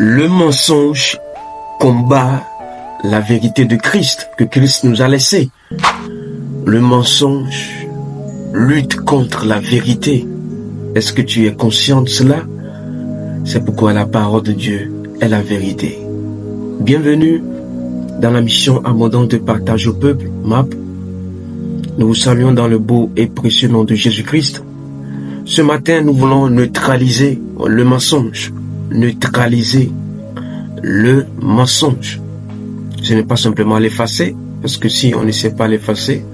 Le mensonge combat la vérité de Christ, que Christ nous a laissée. Le mensonge lutte contre la vérité. Est-ce que tu es conscient de cela? C'est pourquoi la parole de Dieu est la vérité. Bienvenue dans la mission abondante de partage au peuple, MAP. Nous vous saluons dans le beau et précieux nom de Jésus-Christ. Ce matin, nous voulons neutraliser le mensonge. Neutraliser le mensonge. Ce n'est pas simplement l'effacer, parce que si on ne sait pas l'effacer,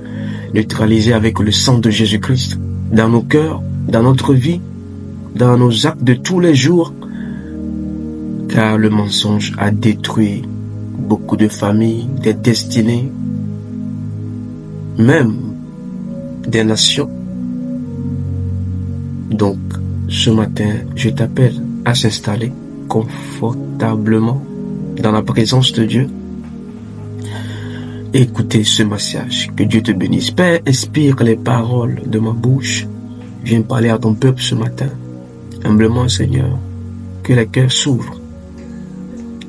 neutraliser avec le sang de Jésus-Christ, dans nos cœurs, dans notre vie, dans nos actes de tous les jours, car le mensonge a détruit beaucoup de familles, des destinées, même des nations. Donc, ce matin, je t'appelle à s'installer confortablement dans la présence de Dieu. Écoutez ce message, que Dieu te bénisse. Père, inspire les paroles de ma bouche. Viens parler à ton peuple ce matin. Humblement, Seigneur, que les cœurs s'ouvrent,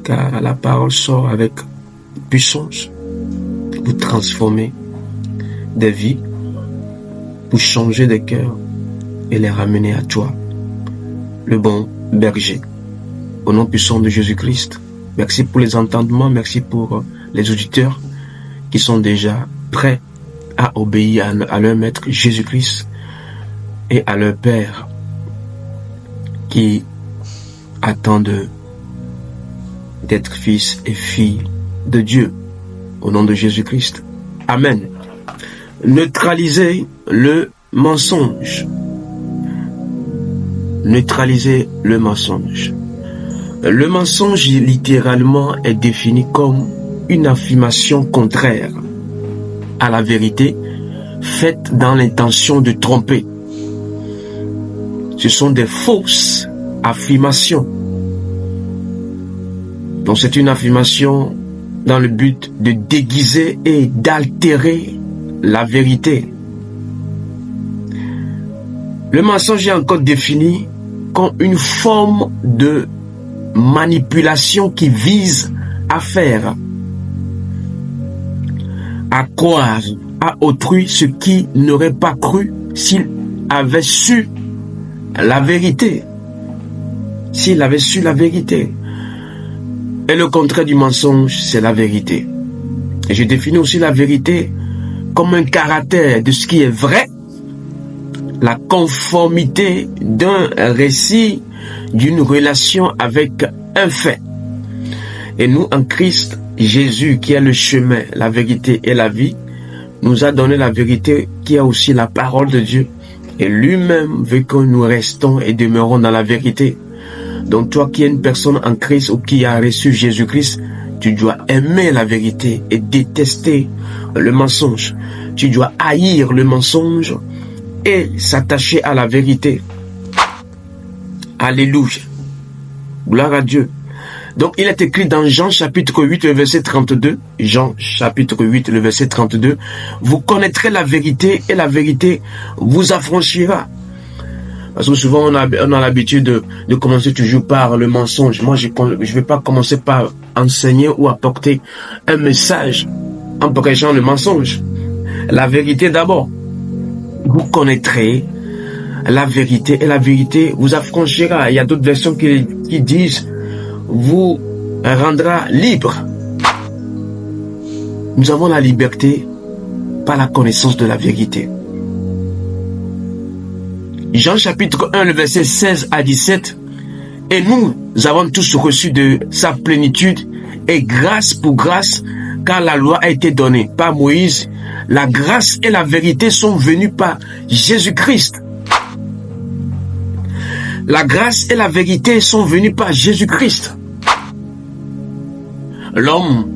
car la parole sort avec puissance pour transformer des vies, pour changer des cœurs et les ramener à toi, le bon berger. Au nom puissant de Jésus-Christ, merci pour les entendements, merci pour les auditeurs qui sont déjà prêts à obéir à leur maître Jésus-Christ et à leur Père qui attendent d'être fils et filles de Dieu. Au nom de Jésus-Christ. Amen. Neutraliser le mensonge. Neutraliser le mensonge. Le mensonge littéralement est défini comme une affirmation contraire à la vérité faite dans l'intention de tromper. Ce sont des fausses affirmations. Donc c'est une affirmation dans le but de déguiser et d'altérer la vérité. Le mensonge est encore défini comme une forme de manipulation qui vise à faire à croire à autrui ce qui n'aurait pas cru s'il avait su la vérité. S'il avait su la vérité. Et le contraire du mensonge, c'est la vérité. Et je définis aussi la vérité comme un caractère de ce qui est vrai, la conformité d'un récit, d'une relation avec un fait. Et nous, en Christ, Jésus, qui est le chemin, la vérité et la vie, nous a donné la vérité qui est aussi la parole de Dieu. Et lui-même veut que nous restons et demeurons dans la vérité. Donc toi qui es une personne en Christ ou qui a reçu Jésus-Christ, tu dois aimer la vérité et détester le mensonge. Tu dois haïr le mensonge et s'attacher à la vérité. Alléluia. Gloire à Dieu. Donc il est écrit dans Jean chapitre 8, le verset 32. Jean chapitre 8, le verset 32. Vous connaîtrez la vérité et la vérité vous affranchira. Parce que souvent on a l'habitude de commencer toujours par le mensonge. Moi je ne vais pas commencer par enseigner ou apporter un message en prêchant le mensonge. La vérité d'abord. Vous connaîtrez la vérité et la vérité vous affranchira. Il y a d'autres versions qui disent vous rendra libre. Nous avons la liberté par la connaissance de la vérité. Jean chapitre 1, le verset 16 à 17. Et nous avons tous reçu de sa plénitude et grâce pour grâce, car la loi a été donnée par Moïse. La grâce et la vérité sont venues par Jésus-Christ. La grâce et la vérité sont venues par Jésus-Christ. L'homme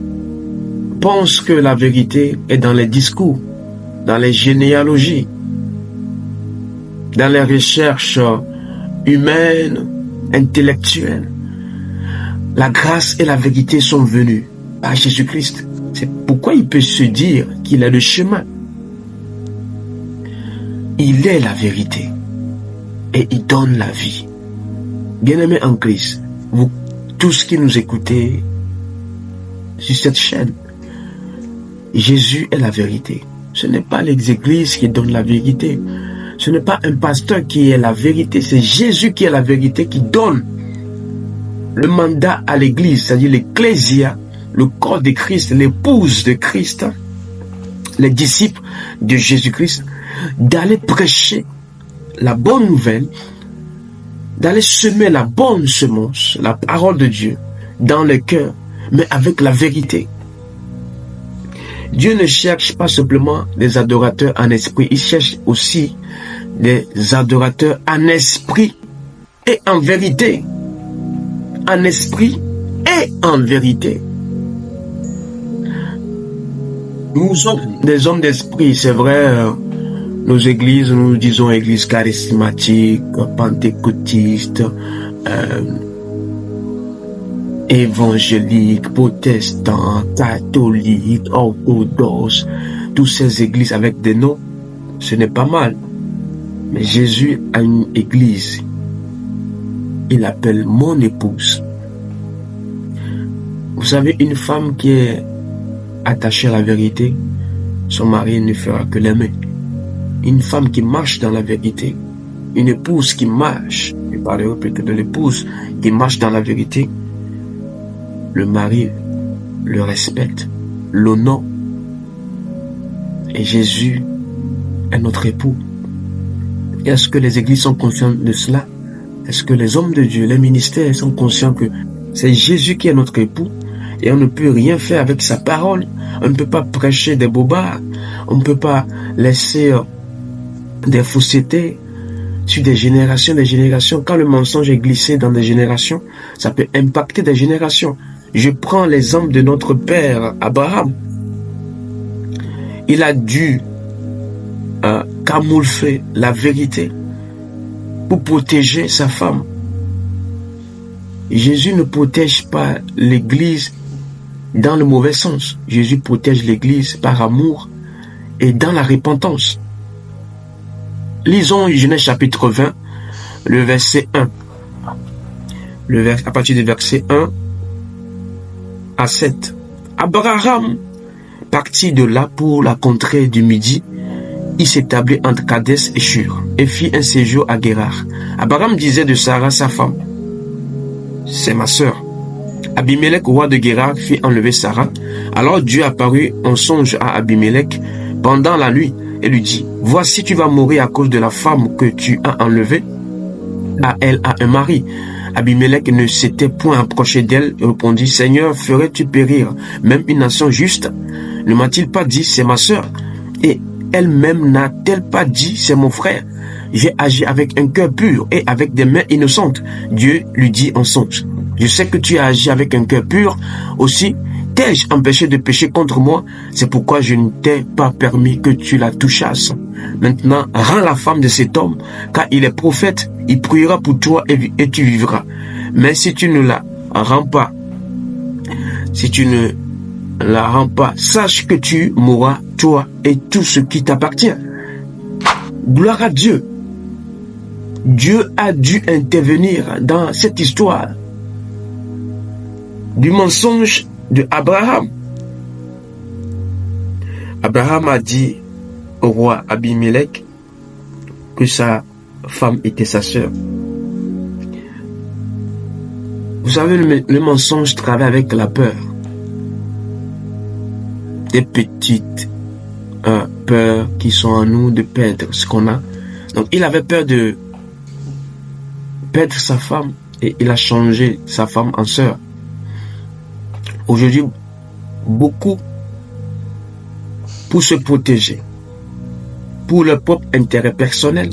pense que la vérité est dans les discours, dans les généalogies, dans les recherches humaines, intellectuelles. La grâce et la vérité sont venues par Jésus-Christ. C'est pourquoi il peut se dire qu'il est le chemin. Il est la vérité et il donne la vie. Bien-aimés en Christ, tous qui nous écoutez sur cette chaîne. Jésus est la vérité. Ce n'est pas les églises qui donnent la vérité. Ce n'est pas un pasteur qui est la vérité. C'est Jésus qui est la vérité, qui donne le mandat à l'église, c'est-à-dire l'ecclésia, le corps de Christ, l'épouse de Christ, les disciples de Jésus-Christ, d'aller prêcher la bonne nouvelle, d'aller semer la bonne semence, la parole de Dieu, dans le cœur, mais avec la vérité. Dieu ne cherche pas simplement des adorateurs en esprit, il cherche aussi des adorateurs en esprit et en vérité. En esprit et en vérité. Nous sommes des hommes d'esprit, c'est vrai. Nos églises, nous disons églises charismatiques, pentecôtistes, évangéliques, protestants, catholiques, orthodoxes, toutes ces églises avec des noms, ce n'est pas mal. Mais Jésus a une église. Il appelle mon épouse. Vous savez, une femme qui est attachée à la vérité, son mari ne fera que l'aimer. Une femme qui marche dans la vérité, une épouse qui marche, je parlerai plutôt de l'épouse qui marche dans la vérité, le mari le respecte, l'honore. Et Jésus est notre époux. Est-ce que les églises sont conscientes de cela? Est-ce que les hommes de Dieu, les ministères sont conscients que c'est Jésus qui est notre époux et on ne peut rien faire avec sa parole? On ne peut pas prêcher des bobards, on ne peut pas laisser des faussetés sur des générations. Quand le mensonge est glissé dans des générations, ça peut impacter des générations. Je prends l'exemple de notre père Abraham. Il a dû camoufler la vérité pour protéger sa femme. Jésus ne protège pas l'église dans le mauvais sens. Jésus protège l'église par amour et dans la repentance. Lisons Genèse chapitre 20, le verset 1. À partir du verset 1 à 7. Abraham partit de là pour la contrée du Midi. Il s'établit entre Kadès et Shur et fit un séjour à Guérar. Abraham disait de Sarah, sa femme, c'est ma sœur. Abimelech, roi de Guérar, fit enlever Sarah. Alors Dieu apparut en songe à Abimelech pendant la nuit et lui dit, voici tu vas mourir à cause de la femme que tu as enlevée. Elle a un mari. Abimelech ne s'était point approché d'elle et répondit, Seigneur, ferais-tu périr même une nation juste? Ne m'a-t-il pas dit, c'est ma sœur? Et elle-même n'a-t-elle pas dit, c'est mon frère? J'ai agi avec un cœur pur et avec des mains innocentes. Dieu lui dit en songe, je sais que tu as agi avec un cœur pur aussi. T'ai-je empêché de pécher contre moi? C'est pourquoi je ne t'ai pas permis que tu la touchasses. Maintenant, rends la femme de cet homme, car il est prophète, il priera pour toi et tu vivras. Mais si tu ne la rends pas, sache que tu mourras, toi et tout ce qui t'appartient. Gloire à Dieu. Dieu a dû intervenir dans cette histoire du mensonge de Abraham. Abraham a dit au roi Abimelech que sa femme était sa sœur. Vous savez, le mensonge travaille avec la peur. Des petites peurs qui sont en nous de perdre ce qu'on a. Donc il avait peur de perdre sa femme et il a changé sa femme en sœur. Aujourd'hui, beaucoup, pour se protéger, pour leur propre intérêt personnel,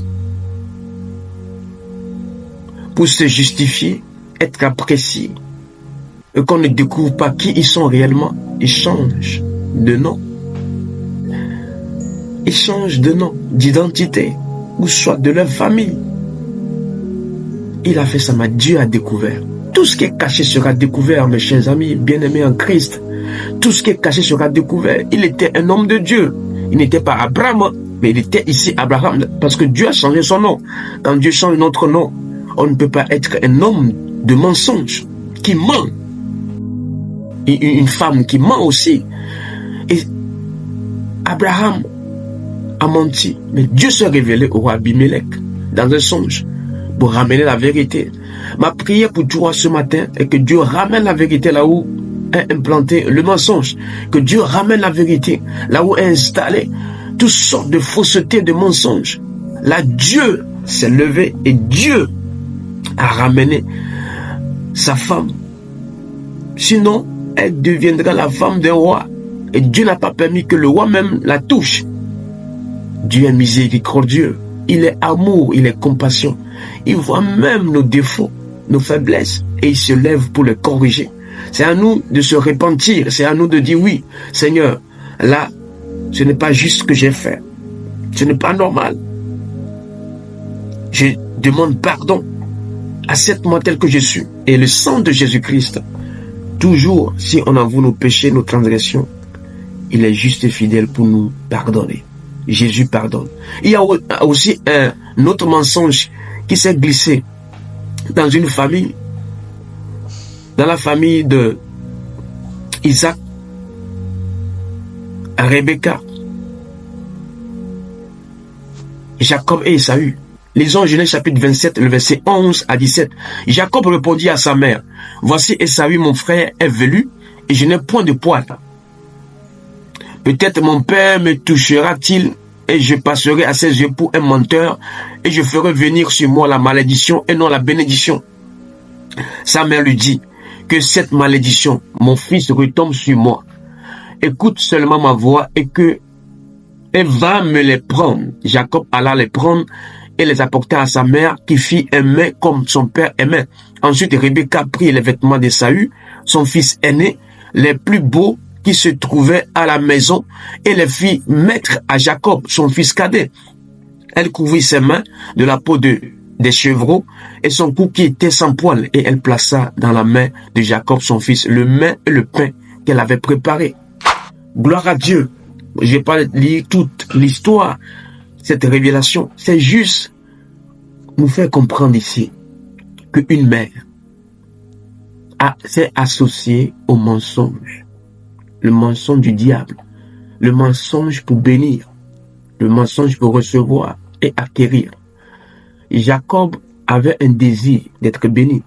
pour se justifier, être appréciés, et qu'on ne découvre pas qui ils sont réellement, ils changent de nom. Ils changent de nom, d'identité, ou soit de leur famille. Il a fait ça, mais Dieu a découvert. Tout ce qui est caché sera découvert, mes chers amis, bien-aimés en Christ. Tout ce qui est caché sera découvert. Il était un homme de Dieu. Il n'était pas Abraham, mais il était ici Abraham, parce que Dieu a changé son nom. Quand Dieu change notre nom, on ne peut pas être un homme de mensonge. qui ment. Une femme qui ment aussi. Et Abraham a menti. Mais Dieu s'est révélé au roi Abimelech dans un songe pour ramener la vérité. Ma prière pour toi ce matin est que Dieu ramène la vérité là où est implanté le mensonge. Que Dieu ramène la vérité là où est installé toutes sortes de faussetés, de mensonges. Là, Dieu s'est levé et Dieu a ramené sa femme. Sinon, elle deviendra la femme d'un roi. Et Dieu n'a pas permis que le roi même la touche. Dieu est miséricordieux. Il est amour, il est compassion. Il voit même nos défauts, nos faiblesses, et il se lève pour les corriger. C'est à nous de se repentir. C'est à nous de dire oui, Seigneur, là, ce n'est pas juste ce que j'ai fait. Ce n'est pas normal. Je demande pardon. Accepte-moi tel que je suis. Et le sang de Jésus-Christ, toujours, si on avoue nos péchés, nos transgressions, il est juste et fidèle pour nous pardonner. Jésus pardonne. Il y a aussi un autre mensonge qui s'est glissé dans une famille, dans la famille de Isaac, Rebecca, Jacob et Esaü. Lisons Genèse chapitre 27, le verset 11 à 17. Jacob répondit à sa mère, « Voici Esaü, mon frère, est velu, et je n'ai point de poil. Peut-être mon père me touchera-t-il, et je passerai à ses yeux pour un menteur, et je ferai venir sur moi la malédiction et non la bénédiction. » Sa mère lui dit, « Que cette malédiction, mon fils, retombe sur moi. Écoute seulement ma voix, et va me les prendre. » Jacob alla les prendre, et les apporta à sa mère, qui fit aimer comme son père aimait. Ensuite, Rebecca prit les vêtements d'Esaü, son fils aîné, les plus beaux qui se trouvaient à la maison, et les fit mettre à Jacob, son fils cadet. Elle couvrit ses mains de la peau des chevreaux, et son cou qui était sans poil, et elle plaça dans la main de Jacob, son fils, le mets et le pain qu'elle avait préparé. Gloire à Dieu. Je ne vais pas lire toute l'histoire, cette révélation. C'est juste nous faire comprendre ici qu'une mère s'est associée au mensonge. Le mensonge du diable. Le mensonge pour bénir. Le mensonge pour recevoir et acquérir. Jacob avait un désir d'être béni.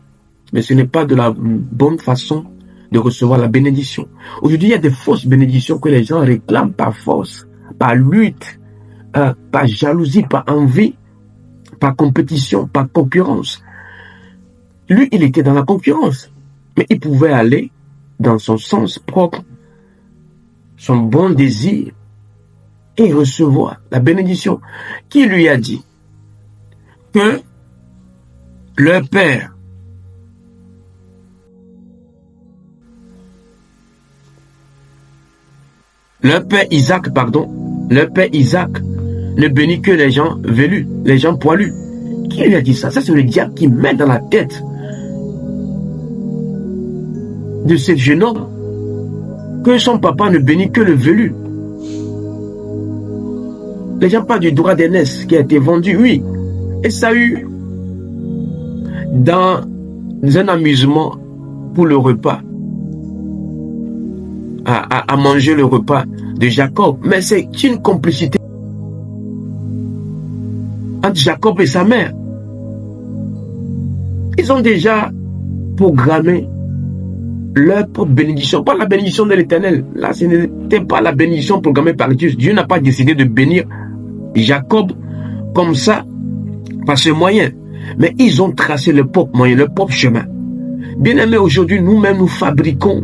Mais ce n'est pas de la bonne façon de recevoir la bénédiction. Aujourd'hui, il y a des fausses bénédictions que les gens réclament par force, par lutte, par jalousie, par envie, par compétition, par concurrence. Lui, il était dans la concurrence, mais il pouvait aller dans son sens propre, son bon désir, et recevoir la bénédiction. Qui lui a dit que leur père Isaac ne bénit que les gens velus, les gens poilus. Qui lui a dit ça? Ça, c'est le diable qui met dans la tête de ce jeune homme que son papa ne bénit que le velu. Les gens parlent du droit d'aînesse qui a été vendu, oui. Et ça a eu dans un amusement pour le repas, à manger le repas de Jacob. Mais c'est une complicité entre Jacob et sa mère. Ils ont déjà programmé leur propre bénédiction, pas la bénédiction de l'Éternel. Là, ce n'était pas la bénédiction programmée par Dieu. Dieu n'a pas décidé de bénir Jacob comme ça, par ce moyen. Mais ils ont tracé leur propre moyen, leur propre chemin. Bien aimé, aujourd'hui, nous-mêmes, nous fabriquons,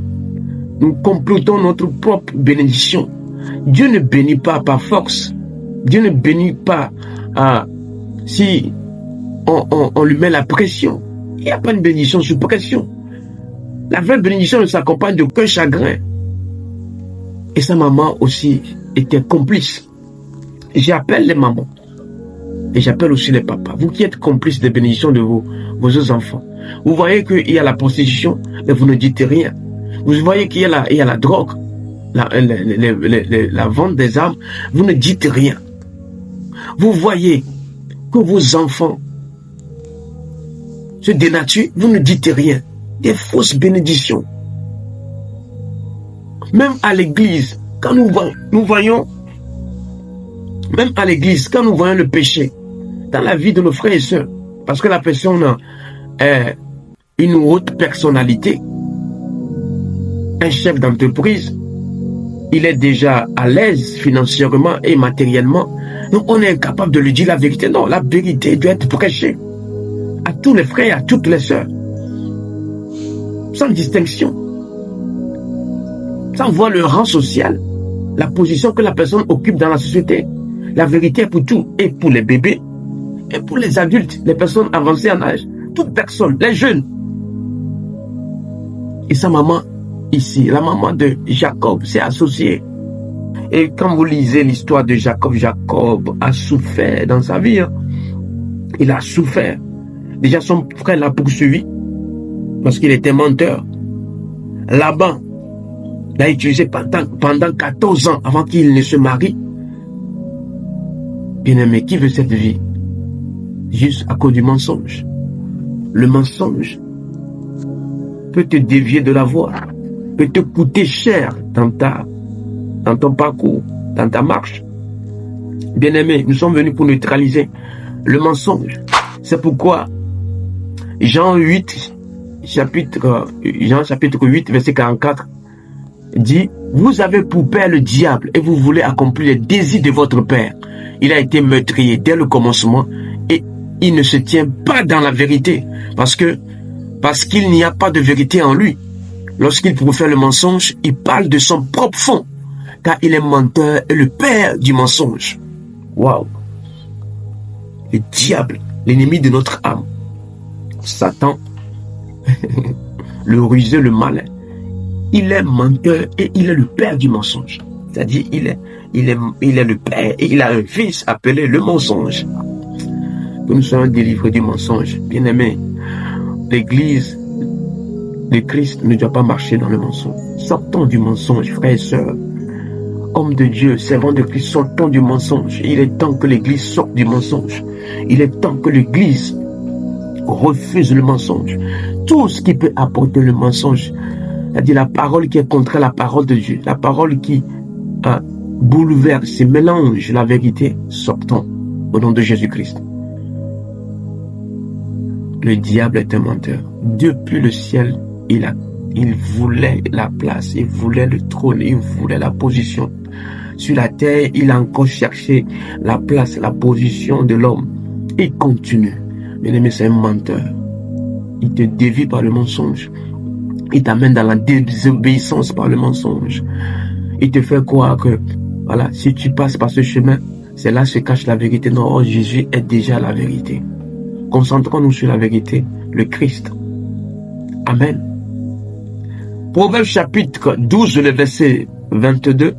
nous complotons notre propre bénédiction. Dieu ne bénit pas par force. Dieu ne bénit pas si on lui met la pression. Il n'y a pas de bénédiction sous pression. La vraie bénédiction ne s'accompagne d'aucun chagrin. Et sa maman aussi était complice. J'appelle les mamans. Et j'appelle aussi les papas. Vous qui êtes complices des bénédictions de vos autres enfants. Vous voyez qu'il y a la prostitution, mais vous ne dites rien. Vous voyez qu'il y a la drogue, la vente des armes, vous ne dites rien. Vous voyez que vos enfants se dénaturent, vous ne dites rien. des fausses bénédictions. Même à l'église, quand nous voyons, même à l'église, quand nous voyons le péché dans la vie de nos frères et sœurs, parce que la personne a une haute personnalité, un chef d'entreprise, il est déjà à l'aise financièrement et matériellement, donc on est incapable de lui dire la vérité. Non, la vérité doit être prêchée à tous les frères et à toutes les sœurs, sans distinction, sans voir le rang social, la position que la personne occupe dans la société. La vérité est pour tout, et pour les bébés, et pour les adultes, les personnes avancées en âge, toute personne, les jeunes. Et sa maman, ici, la maman de Jacob, s'est associée. Et quand vous lisez l'histoire de Jacob, Jacob a souffert dans sa vie. Il a souffert. Déjà, son frère l'a poursuivi parce qu'il était menteur. Laban l'a utilisé pendant 14 ans avant qu'il ne se marie. Bien-aimé, qui veut cette vie? Juste à cause du mensonge. Le mensonge peut te dévier de la voie, peut te coûter cher dans ton parcours, dans ta marche. Bien-aimé, nous sommes venus pour neutraliser le mensonge. C'est pourquoi Jean chapitre 8, verset 44 dit: vous avez pour père le diable et vous voulez accomplir les désirs de votre père. Il a été meurtrier dès le commencement et il ne se tient pas dans la vérité parce qu'il n'y a pas de vérité en lui. Lorsqu'il profère le mensonge, il parle de son propre fond, car il est menteur et le père du mensonge. Waouh! Le diable, l'ennemi de notre âme, Satan, le rusé, le malin, il est menteur et il est le père du mensonge. C'est-à-dire, il est le père et il a un fils appelé le mensonge. Que nous soyons délivrés du mensonge. Bien-aimés, l'Église de Christ ne doit pas marcher dans le mensonge. Sortons du mensonge, frères et sœurs. Hommes de Dieu, servants de Christ, sortons du mensonge. Il est temps que l'Église sorte du mensonge. Il est temps que l'Église refuse le mensonge. Tout ce qui peut apporter le mensonge, c'est-à-dire la parole qui est contre la parole de Dieu, la parole qui bouleverse et mélange la vérité, sortons au nom de Jésus-Christ. Le diable est un menteur. Depuis le ciel, il voulait la place, il voulait le trône, il voulait la position. Sur la terre, il a encore cherché la place, la position de l'homme. Il continue. Bien-aimé, c'est un menteur. Il te dévie par le mensonge. Il t'amène dans la désobéissance par le mensonge. Il te fait croire que, voilà, si tu passes par ce chemin, c'est là que se cache la vérité. Non, Jésus est déjà la vérité. Concentrons-nous sur la vérité, le Christ. Amen. Proverbe chapitre 12, le verset 22.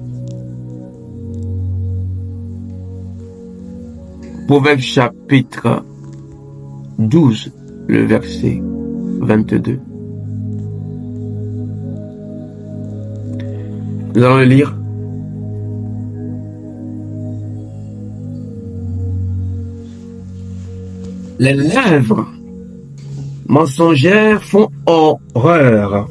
Proverbe chapitre 12, le verset 22. Nous allons le lire. Les lèvres mensongères font horreur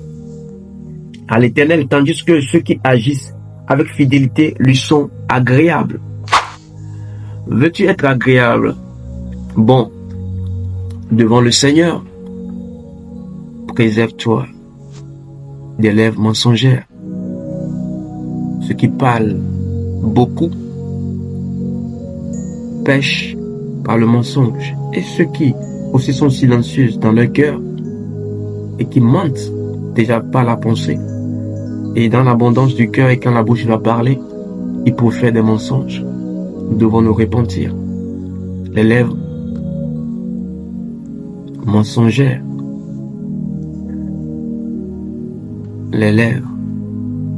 à l'Éternel, tandis que ceux qui agissent avec fidélité lui sont agréables. Veux-tu être agréable? Bon, devant le Seigneur, préserve-toi des lèvres mensongères. Ceux qui parlent beaucoup pêchent par le mensonge. Et ceux qui aussi sont silencieux dans leur cœur et qui mentent déjà par la pensée. Et dans l'abondance du cœur et quand la bouche va parler, ils profèrent des mensonges. Nous devons nous repentir. Les lèvres mensongères. Les lèvres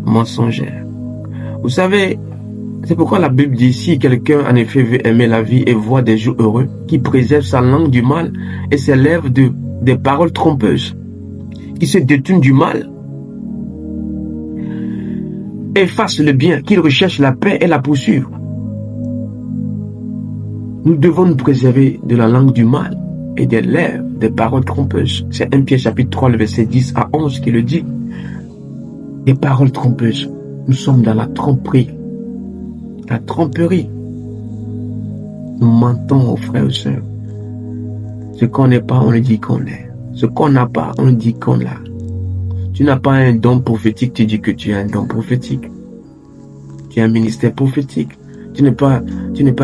mensongères. Vous savez, c'est pourquoi la Bible dit, si quelqu'un en effet veut aimer la vie et voir des jours heureux, qui préserve sa langue du mal et ses lèvres des paroles trompeuses, qui se détourne du mal et fasse le bien, qu'il recherche la paix et la poursuive. Nous devons nous préserver de la langue du mal et des lèvres des paroles trompeuses. C'est 1 Pierre chapitre 3, le verset 10 à 11 qui le dit. Des paroles trompeuses. Nous sommes dans la tromperie. La tromperie. Nous mentons aux frères et sœurs. Ce qu'on n'est pas, on le dit qu'on est. Ce qu'on n'a pas, on le dit qu'on l'a. Tu n'as pas un don prophétique, tu dis que tu as un don prophétique. Tu as un ministère prophétique. Tu n'es pas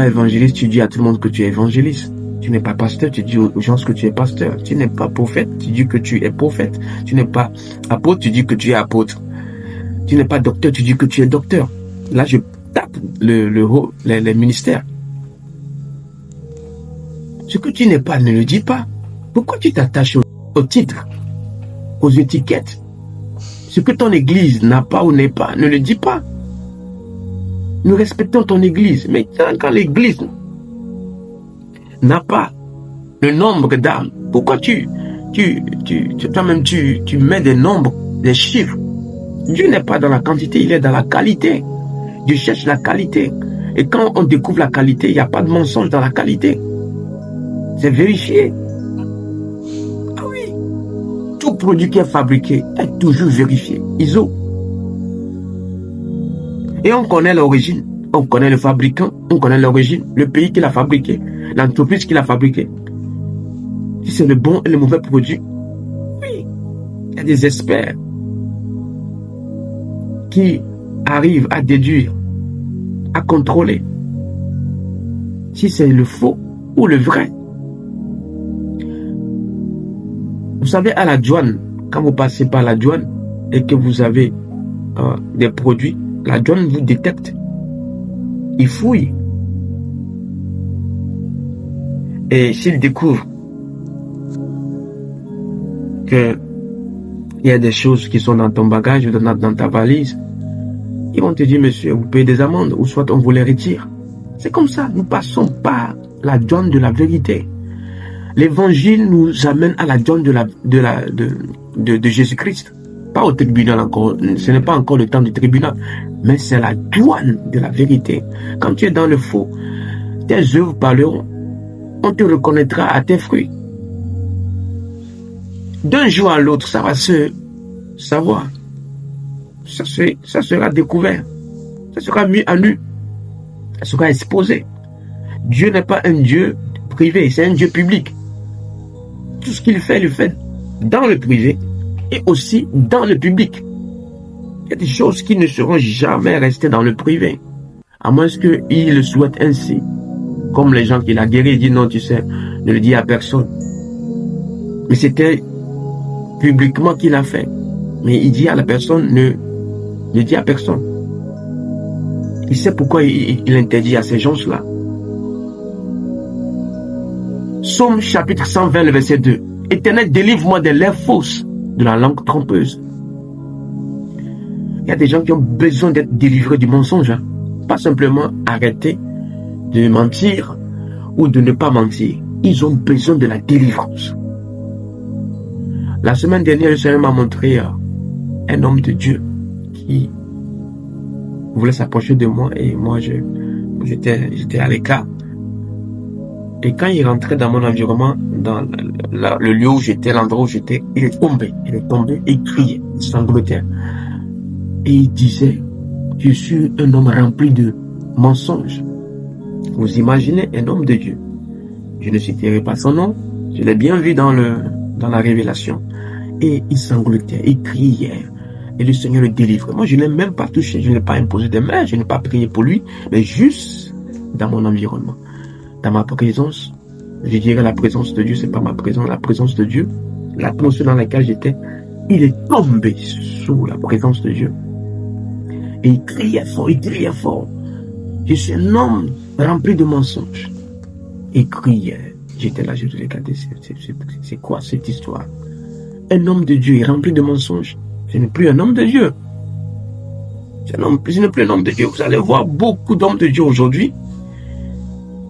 évangéliste, tu dis à tout le monde que tu es évangéliste. Tu n'es pas pasteur, tu dis aux gens que tu es pasteur. Tu n'es pas prophète, tu dis que tu es prophète. Tu n'es pas apôtre, tu dis que tu es apôtre. Tu n'es pas docteur, tu dis que tu es docteur. Là, je tape les ministères. Ce que tu n'es pas, ne le dis pas. Pourquoi tu t'attaches au titre, aux étiquettes? Ce que ton église n'a pas ou n'est pas, ne le dis pas. Nous respectons ton église, mais quand l'église n'a pas le nombre d'âmes, pourquoi toi-même tu mets des nombres, des chiffres? Dieu n'est pas dans la quantité, il est dans la qualité. Dieu cherche la qualité. Et quand on découvre la qualité, il n'y a pas de mensonge dans la qualité. C'est vérifié. Ah oui. Tout produit qui est fabriqué est toujours vérifié. ISO. Et on connaît l'origine. On connaît le fabricant. On connaît l'origine. Le pays qui l'a fabriqué. L'entreprise qui l'a fabriqué. Si c'est le bon et le mauvais produit. Oui. Il y a des experts qui arrivent à déduire, à contrôler si c'est le faux ou le vrai. Vous savez, à la douane, quand vous passez par la douane et que vous avez des produits, la douane vous détecte. Il fouille. Et s'il découvre qu'il y a des choses qui sont dans ton bagage ou dans ta valise, ils vont te dire, monsieur, vous payez des amendes, ou soit on vous les retire. C'est comme ça, nous passons par la douane de la vérité. L'évangile nous amène à la douane de Jésus-Christ. Pas au tribunal encore, ce n'est pas encore le temps du tribunal, mais c'est la douane de la vérité. Quand tu es dans le faux, tes œuvres parleront. On te reconnaîtra à tes fruits. D'un jour à l'autre, ça va se savoir. Ça sera découvert. Ça sera mis à nu. Ça sera exposé. Dieu n'est pas un Dieu privé, c'est un Dieu public. Tout ce qu'il fait, il le fait dans le privé et aussi dans le public. Il y a des choses qui ne seront jamais restées dans le privé, à moins qu'il le souhaite ainsi. Comme les gens qu'il a guéris, il dit non, tu sais, ne le dis à personne. Mais c'était publiquement qu'il a fait. Mais il dit à la personne, ne dit à personne. Il sait pourquoi il interdit à ces gens-là. Psaume chapitre 120, le verset 2. Éternel, délivre-moi des lèvres fausses, de la langue trompeuse. Il y a des gens qui ont besoin d'être délivrés du mensonge. Hein. Pas simplement arrêter de mentir ou de ne pas mentir. Ils ont besoin de la délivrance. La semaine dernière, le Seigneur m'a montré un homme de Dieu qui voulait s'approcher de moi et moi j'étais à l'écart. Et quand il rentrait dans mon environnement, dans le lieu où j'étais, l'endroit où j'étais, il est tombé, il criait, il sanglotait. Et il disait, je suis un homme rempli de mensonges. Vous imaginez un homme de Dieu. Je ne citerai pas son nom, je l'ai bien vu dans la révélation. Et il sanglotait, il criait. Et le Seigneur le délivre. Moi, je ne l'ai même pas touché, je n'ai pas imposé de main, je n'ai pas prié pour lui, mais juste dans mon environnement. Dans ma présence, je dirais la présence de Dieu, c'est pas ma présence, la présence de Dieu, l'atmosphère dans laquelle j'étais, il est tombé sous la présence de Dieu. Et il criait fort. Je suis un homme rempli de mensonges. Il criait. J'étais là, je te regardais, c'est quoi cette histoire? Un homme de Dieu est rempli de mensonges. Je n'ai plus un homme de Dieu. Je n'ai plus un homme de Dieu. Vous allez voir beaucoup d'hommes de Dieu aujourd'hui.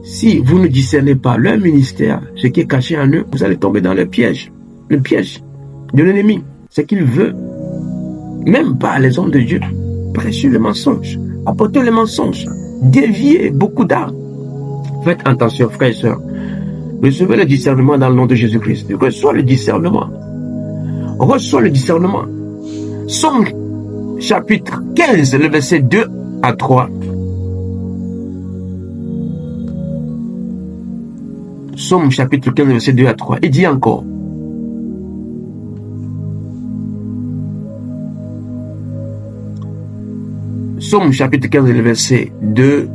Si vous ne discernez pas leur ministère, ce qui est caché en eux, vous allez tomber dans le piège de l'ennemi. Ce qu'il veut, même pas les hommes de Dieu, prêcher le mensonge, apporter le mensonge, dévier beaucoup d'âmes. Faites attention, frères et sœurs. Recevez le discernement dans le nom de Jésus-Christ. Reçois le discernement. Reçois le discernement. Somme chapitre 15, le verset 2 à 3. Somme chapitre 15, verset 2 à 3. Il dit encore. Somme chapitre 15, le verset 2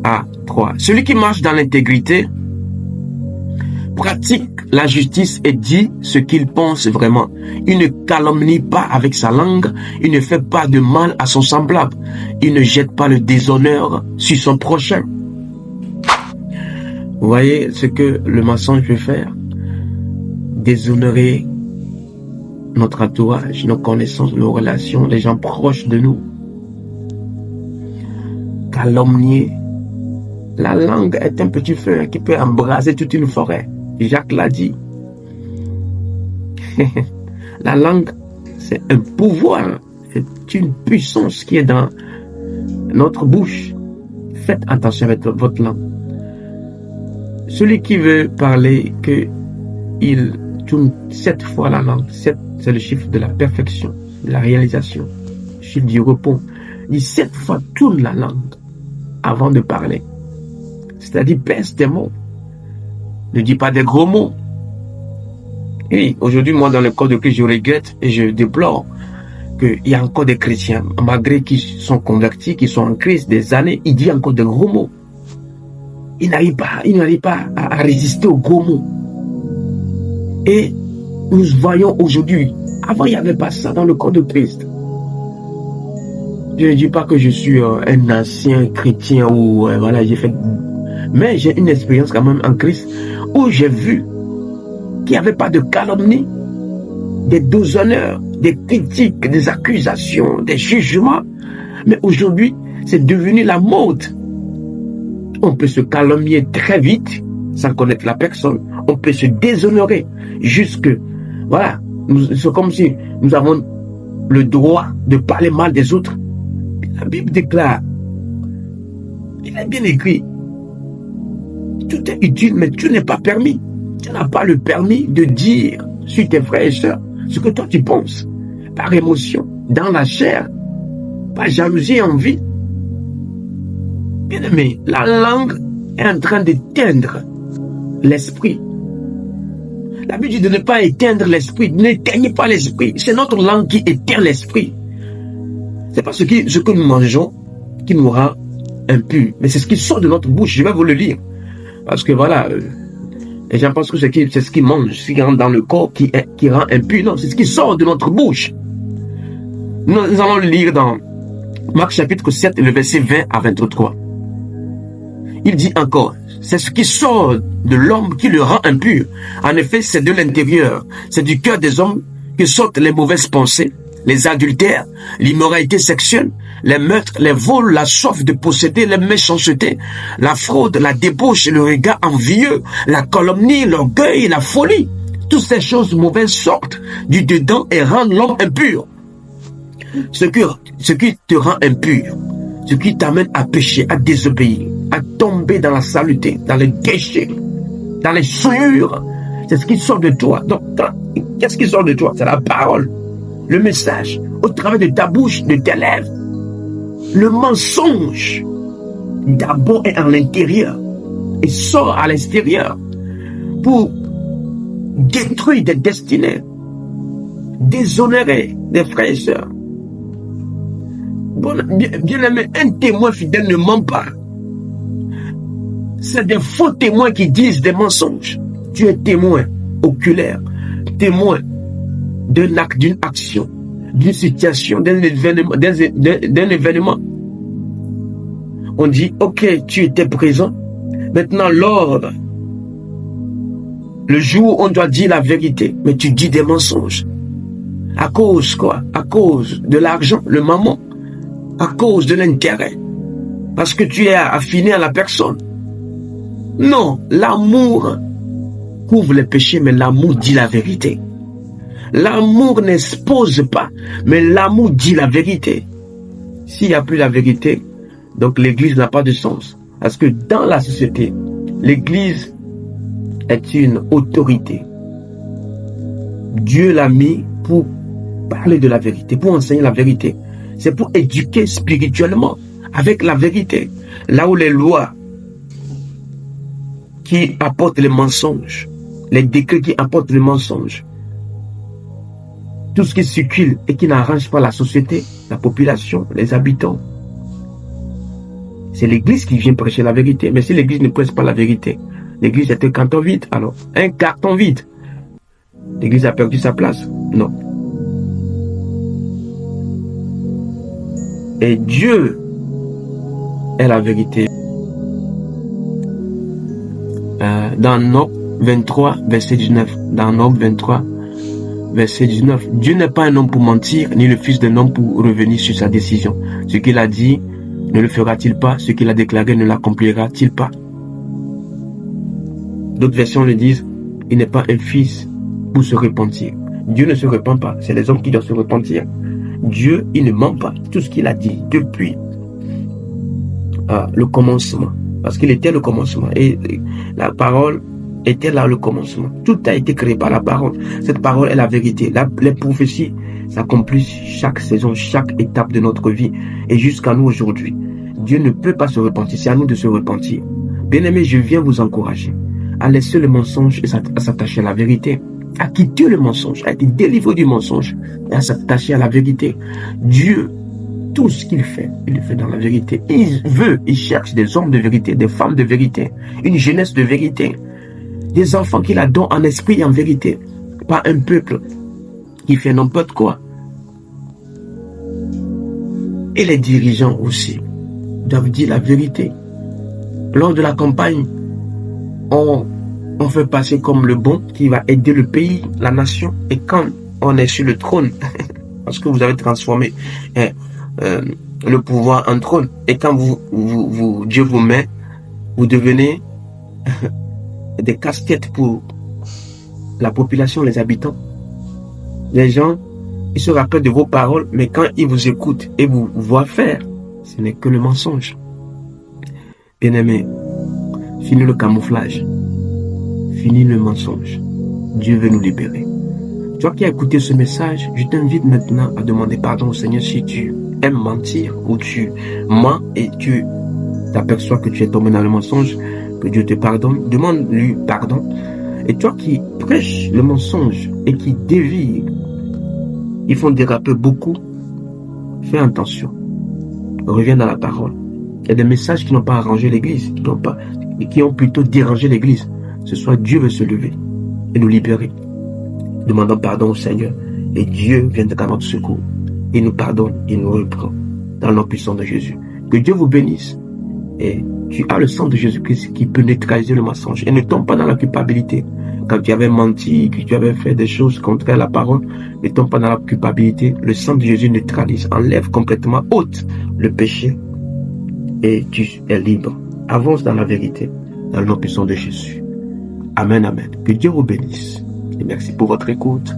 à 3. Celui qui marche dans l'intégrité pratique la justice et dit ce qu'il pense vraiment. Il ne calomnie pas avec sa langue. Il ne fait pas de mal à son semblable. Il ne jette pas le déshonneur sur son prochain. Vous voyez ce que le mensonge peut faire? Déshonorer notre entourage, nos connaissances, nos relations, les gens proches de nous. Calomnier. La langue est un petit feu qui peut embraser toute une forêt. Jacques l'a dit. La langue, c'est un pouvoir, c'est une puissance qui est dans notre bouche. Faites attention avec votre langue. Celui qui veut parler qu'il tourne 7 fois la langue, 7, c'est le chiffre de la perfection, de la réalisation, le chiffre du repos. Il dit 7 fois tourne la langue avant de parler. C'est-à-dire pèse tes mots. Ne dis pas des gros mots. Et aujourd'hui, moi, dans le corps de Christ, je regrette et je déplore qu'il y a encore des chrétiens, malgré qu'ils sont convertis, qu'ils sont en Christ des années, ils disent encore des gros mots. Ils n'arrivent pas à résister aux gros mots. Et nous voyons aujourd'hui, avant il n'y avait pas ça dans le corps de Christ. Je ne dis pas que je suis un ancien chrétien ou voilà, j'ai fait... Mais j'ai une expérience quand même en Christ où j'ai vu qu'il n'y avait pas de calomnie, des déshonneurs, des critiques, des accusations, des jugements. Mais aujourd'hui, c'est devenu la mode. On peut se calomnier très vite sans connaître la personne. On peut se déshonorer jusque... Voilà, c'est comme si nous avons le droit de parler mal des autres. La Bible déclare, il est bien écrit, tout est utile, mais tout n'est pas permis. Tu n'as pas le permis de dire sur tes frères et sœurs ce que toi tu penses, par émotion, dans la chair, par jalousie et envie. Bien aimé, la langue est en train d'éteindre l'esprit. La Bible dit de ne pas éteindre l'esprit. N'éteignez pas l'esprit. C'est notre langue qui éteint l'esprit. C'est pas ce que nous mangeons qui nous rend impurs, mais c'est ce qui sort de notre bouche. Je vais vous le lire. Parce que voilà, les gens pensent que c'est ce qu'ils mangent, ce qui rentre dans le corps qui rend impur. Non, c'est ce qui sort de notre bouche. Nous allons le lire dans Marc chapitre 7, le verset 20 à 23. Il dit encore, c'est ce qui sort de l'homme qui le rend impur. En effet, c'est de l'intérieur, c'est du cœur des hommes que sortent les mauvaises pensées, les adultères, l'immoralité sexuelle, les meurtres, les vols, la soif de posséder, les méchancetés, la fraude, la débauche, le regard envieux, la calomnie, l'orgueil, la folie. Toutes ces choses mauvaises sortent du dedans et rendent l'homme impur. Ce qui te rend impur, ce qui t'amène à pécher, à désobéir, à tomber dans la saleté, dans les déchets, dans les souillures, c'est ce qui sort de toi. Donc, qu'est-ce qui sort de toi? C'est la parole, le message, au travers de ta bouche, de tes lèvres. Le mensonge, d'abord est en l'intérieur et sort à l'extérieur pour détruire des destinées, déshonorer des frères et sœurs. Bien aimé, un témoin fidèle ne ment pas. C'est des faux témoins qui disent des mensonges. Tu es témoin oculaire, témoin d'un acte, d'une action, d'une situation, d'un événement. On dit, ok, tu étais présent. Maintenant, l'ordre, le jour où on doit dire la vérité, mais tu dis des mensonges. À cause quoi? À cause de l'argent, le mammon. À cause de l'intérêt. Parce que tu es affiné à la personne. Non, l'amour couvre les péchés, mais l'amour dit la vérité. L'amour n'expose pas, mais l'amour dit la vérité. S'il n'y a plus la vérité, donc l'église n'a pas de sens. Parce que dans la société, l'église est une autorité. Dieu l'a mis pour parler de la vérité, pour enseigner la vérité. C'est pour éduquer spirituellement avec la vérité. Là où les lois qui apportent les mensonges, les décrets qui apportent les mensonges, tout ce qui circule et qui n'arrange pas la société, la population, les habitants, c'est l'église qui vient prêcher la vérité. Mais si l'église ne prêche pas la vérité, l'église est un carton vide. Alors, un carton vide. L'église a perdu sa place? Non. Et Dieu est la vérité. Dans Job 23, verset 19. Dans Job 23, verset 19. Dieu n'est pas un homme pour mentir, ni le fils d'un homme pour revenir sur sa décision. Ce qu'il a dit, ne le fera-t-il pas? Ce qu'il a déclaré, ne l'accomplira-t-il pas? D'autres versions le disent, il n'est pas un fils pour se repentir. Dieu ne se repent pas, c'est les hommes qui doivent se repentir. Dieu, il ne ment pas. Tout ce qu'il a dit depuis le commencement, parce qu'il était le commencement, et la parole était là le commencement. Tout a été créé par la parole. Cette parole est la vérité. Les prophéties s'accomplissent chaque saison, chaque étape de notre vie, et jusqu'à nous aujourd'hui. Dieu ne peut pas se repentir, c'est à nous de se repentir. Bien-aimés, je viens vous encourager à laisser le mensonge et à s'attacher à la vérité, à quitter le mensonge, à être délivré du mensonge et à s'attacher à la vérité. Dieu, tout ce qu'il fait, il le fait dans la vérité. Il cherche des hommes de vérité, des femmes de vérité, une jeunesse de vérité, des enfants qu'il adore en esprit et en vérité, pas un peuple qui fait n'importe quoi. Et les dirigeants aussi doivent dire la vérité. Lors de la campagne, on fait passer comme le bon qui va aider le pays, la nation. Et quand on est sur le trône, parce que vous avez transformé le pouvoir en trône, et quand Dieu vous met, vous devenez des casse-têtes pour la population, les habitants. Les gens, ils se rappellent de vos paroles, mais quand ils vous écoutent et vous voient faire, ce n'est que le mensonge. Bien-aimé, fini le camouflage. Fini le mensonge. Dieu veut nous libérer. Toi qui as écouté ce message, je t'invite maintenant à demander pardon au Seigneur si tu aimes mentir ou tu mens et tu t'aperçois que tu es tombé dans le mensonge, que Dieu te pardonne. Demande-lui pardon. Et toi qui prêches le mensonge et qui dévie, ils font déraper beaucoup, fais attention. Reviens dans la parole. Il y a des messages qui n'ont pas arrangé l'église, qui ont plutôt dérangé l'église. Ce soir, Dieu veut se lever et nous libérer. Demandons pardon au Seigneur et Dieu viendra à notre secours. Il nous pardonne, il nous reprend dans le nom puissant de Jésus. Que Dieu vous bénisse. Et tu as le sang de Jésus-Christ qui peut neutraliser le mensonge. Et ne tombe pas dans la culpabilité. Quand tu avais menti, que tu avais fait des choses contraires à la parole, ne tombe pas dans la culpabilité. Le sang de Jésus neutralise, enlève complètement, ôte le péché. Et tu es libre. Avance dans la vérité, dans le nom puissant de Jésus. Amen, amen. Que Dieu vous bénisse. Et merci pour votre écoute.